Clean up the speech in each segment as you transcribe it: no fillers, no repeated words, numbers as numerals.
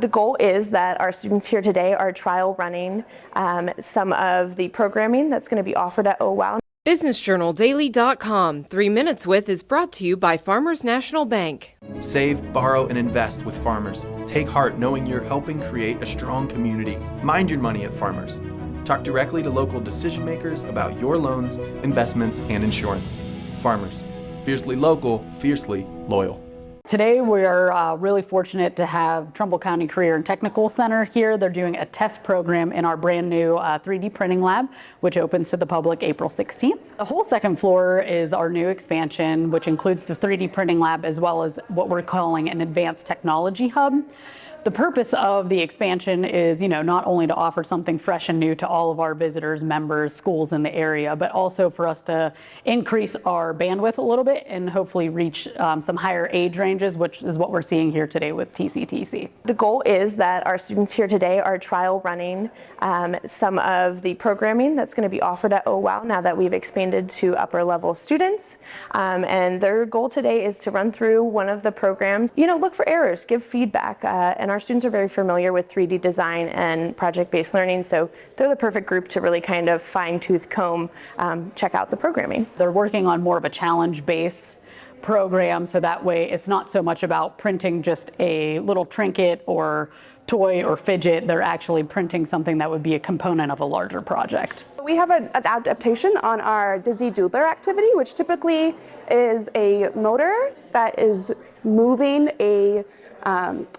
The goal is that our students here today are trial running some of the programming that's going to be offered at OWOW. BusinessJournalDaily.com. 3 Minutes With is brought to you by Farmers National Bank. Save, borrow, and invest with Farmers. Take heart knowing you're helping create a strong community. Mind your money at Farmers. Talk directly to local decision makers about your loans, investments, and insurance. Farmers. Fiercely local, fiercely loyal. Today we are really fortunate to have Trumbull County Career and Technical Center here. They're doing a test program in our brand new 3D printing lab, which opens to the public April 16th. The whole second floor is our new expansion, which includes the 3D printing lab as well as what we're calling an advanced technology hub. The purpose of the expansion is, not only to offer something fresh and new to all of our visitors, members, schools in the area, but also for us to increase our bandwidth a little bit and hopefully reach some higher age ranges, which is what we're seeing here today with TCTC. The goal is that our students here today are trial running some of the programming that's going to be offered at OWOW now that we've expanded to upper level students. And their goal today is to run through one of the programs, look for errors, give feedback, and our students are very familiar with 3D design and project-based learning, so they're the perfect group to really kind of fine-tooth comb, check out the programming. They're working on more of a challenge-based program, so that way it's not so much about printing just a little trinket or toy or fidget. They're actually printing something that would be a component of a larger project. We have an adaptation on our Dizzy Doodler activity, which typically is a motor that is moving a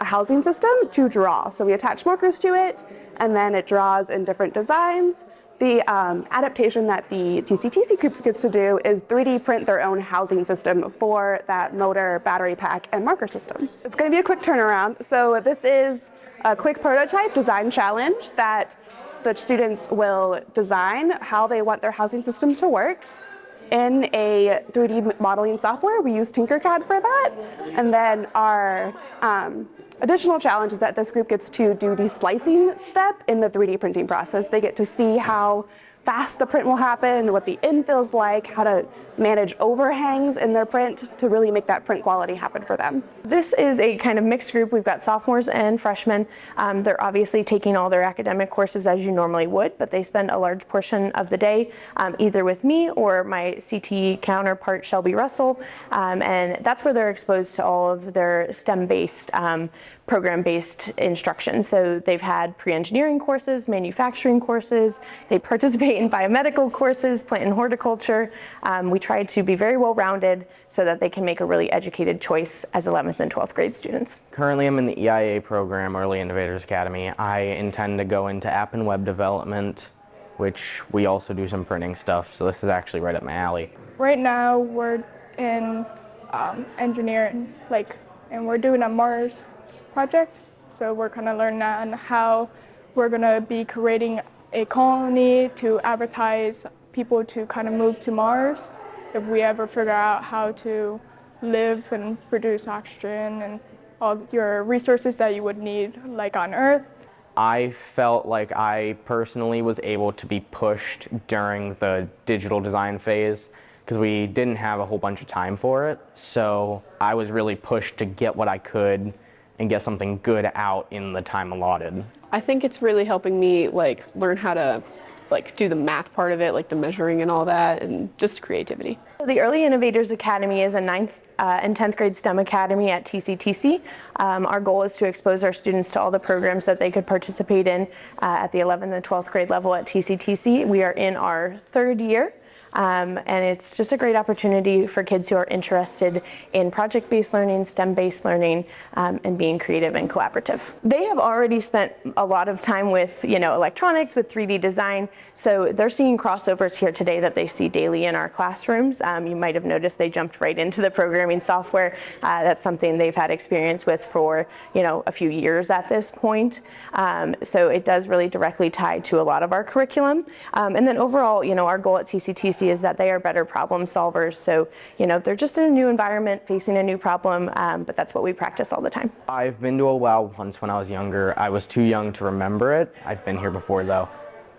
housing system to draw. So we attach markers to it, and then it draws in different designs. The adaptation that the TCTC group gets to do is 3D print their own housing system for that motor, battery pack, and marker system. It's going to be a quick turnaround. So this is a quick prototype design challenge that the students will design how they want their housing system to work. In a 3D modeling software, we use Tinkercad for that. And then our additional challenge is that this group gets to do the slicing step in the 3D printing process. They get to see how fast the print will happen, what the end feels like, how to manage overhangs in their print to really make that print quality happen for them. This is a kind of mixed group. We've got sophomores and freshmen. They're obviously taking all their academic courses as you normally would, but they spend a large portion of the day either with me or my CTE counterpart, Shelby Russell, and that's where they're exposed to all of their STEM-based program-based instruction. So they've had pre-engineering courses, manufacturing courses, they participate in biomedical courses, plant and horticulture. We try to be very well-rounded so that they can make a really educated choice as 11th and 12th grade students. Currently I'm in the EIA program, Early Innovators Academy. I intend to go into app and web development, which we also do some printing stuff, so this is actually right up my alley. Right now we're in engineering, and we're doing a Mars project, so we're kind of learning on how we're going to be creating a colony to advertise people to kind of move to Mars if we ever figure out how to live and produce oxygen and all your resources that you would need on Earth. I felt like I personally was able to be pushed during the digital design phase because we didn't have a whole bunch of time for it, so I was really pushed to get what I could and get something good out in the time allotted. I think it's really helping me learn how to do the math part of it, the measuring and all that, and just creativity. The Early Innovators Academy is a 9th and 10th grade STEM academy at TCTC. Our goal is to expose our students to all the programs that they could participate in at the 11th and 12th grade level at TCTC. We are in our 3rd year. And it's just a great opportunity for kids who are interested in project-based learning, STEM-based learning, and being creative and collaborative. They have already spent a lot of time with, electronics, with 3D design, so they're seeing crossovers here today that they see daily in our classrooms. You might have noticed they jumped right into the programming software. That's something they've had experience with for, a few years at this point. So it does really directly tie to a lot of our curriculum. And then overall, our goal at TCTC is that they are better problem solvers. So, they're just in a new environment, facing a new problem, but that's what we practice all the time. I've been to a WOW once when I was younger. I was too young to remember it. I've been here before though.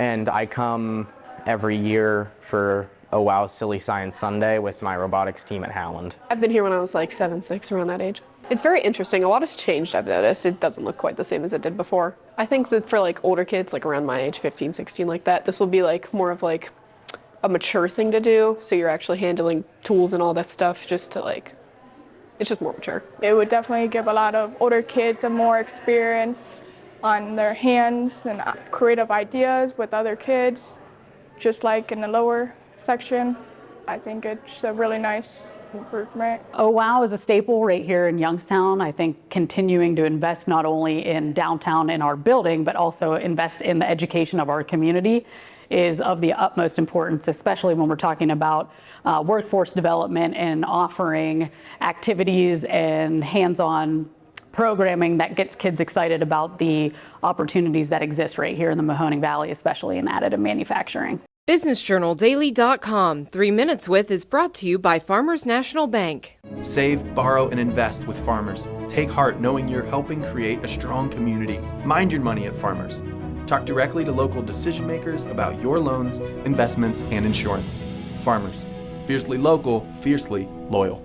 And I come every year for a WOW Silly Science Sunday with my robotics team at Howland. I've been here when I was 7, 6, around that age. It's very interesting. A lot has changed, I've noticed. It doesn't look quite the same as it did before. I think that for like older kids, like around my age, 15, 16, like that, this will be like more of like a mature thing to do. So you're actually handling tools and all that stuff just to like, it's just more mature. It would definitely give a lot of older kids a more experience on their hands and creative ideas with other kids, just like in the lower section. I think it's a really nice improvement. Oh Wow is a staple right here in Youngstown. I think continuing to invest not only in downtown in our building, but also invest in the education of our community is of the utmost importance, especially when we're talking about workforce development and offering activities and hands-on programming that gets kids excited about the opportunities that exist right here in the Mahoning Valley, especially in additive manufacturing. BusinessJournalDaily.com 3 Minutes With is brought to you by Farmers National Bank. Save, borrow, and invest with Farmers. Take heart knowing you're helping create a strong community. Mind your money at Farmers. Talk directly to local decision makers about your loans, investments, and insurance. Farmers. Fiercely local, fiercely loyal.